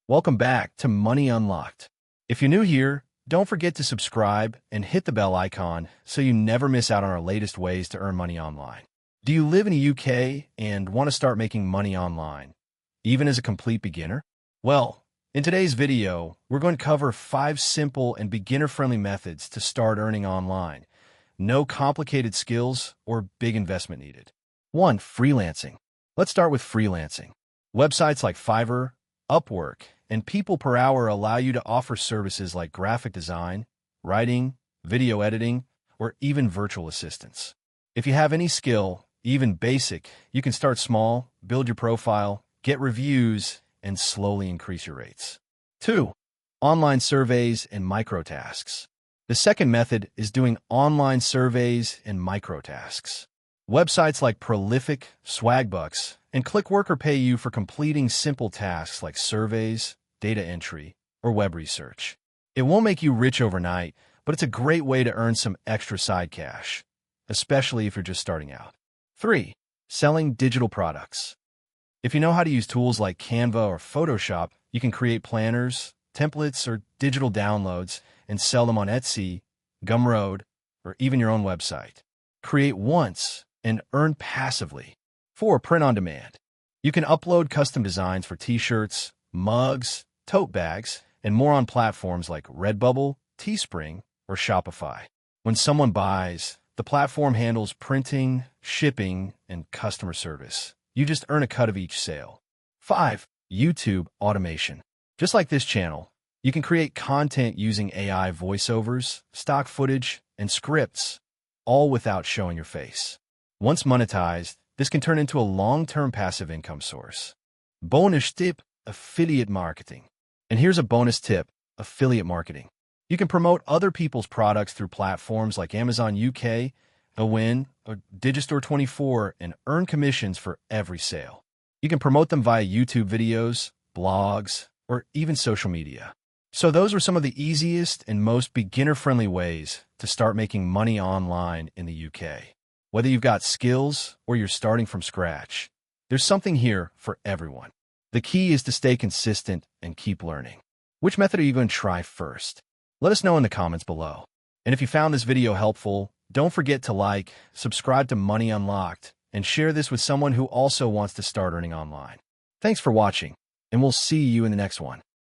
Welcome back to Money Unlocked. If you're new here, don't forget to subscribe and hit the bell icon so you never miss out on our latest ways to earn money online. Do you live in the UK and want to start making money online, even as a complete beginner? Well, in today's video, we're going to cover 5 simple and beginner-friendly methods to start earning online. No complicated skills or big investment needed. 1. Freelancing. Let's start with freelancing. Websites like Fiverr, Upwork, and People Per Hour allow you to offer services like graphic design, writing, video editing, or even virtual assistants. If you have any skill, even basic, you can start small, build your profile, get reviews, and slowly increase your rates. 2. Online surveys and microtasks. The second method is doing online surveys and microtasks. Websites like Prolific, Swagbucks, and Clickworker pay you for completing simple tasks like surveys, data entry, or web research. It won't make you rich overnight, but it's a great way to earn some extra side cash, especially if you're just starting out. 3. Selling digital products. If you know how to use tools like Canva or Photoshop, you can create planners, templates, or digital downloads and sell them on Etsy, Gumroad, or even your own website. Create once and earn passively. 4. Print on demand. You can upload custom designs for t-shirts, mugs, tote bags, and more on platforms like Redbubble, Teespring, or Shopify. When someone buys, the platform handles printing, shipping, and customer service. You just earn a cut of each sale. 5. YouTube automation. Just like this channel, you can create content using AI voiceovers, stock footage, and scripts, all without showing your face. Once monetized, this can turn into a long-term passive income source. Bonus tip: affiliate marketing. And here's a bonus tip: affiliate marketing. You can promote other people's products through platforms like Amazon UK, Awin, or Digistore24 and earn commissions for every sale. You can promote them via YouTube videos, blogs, or even social media. So those are some of the easiest and most beginner-friendly ways to start making money online in the UK. Whether you've got skills or you're starting from scratch, there's something here for everyone. The key is to stay consistent and keep learning. Which method are you going to try first? Let us know in the comments below. And if you found this video helpful, don't forget to like, subscribe to Money Unlocked, and share this with someone who also wants to start earning online. Thanks for watching, and we'll see you in the next one.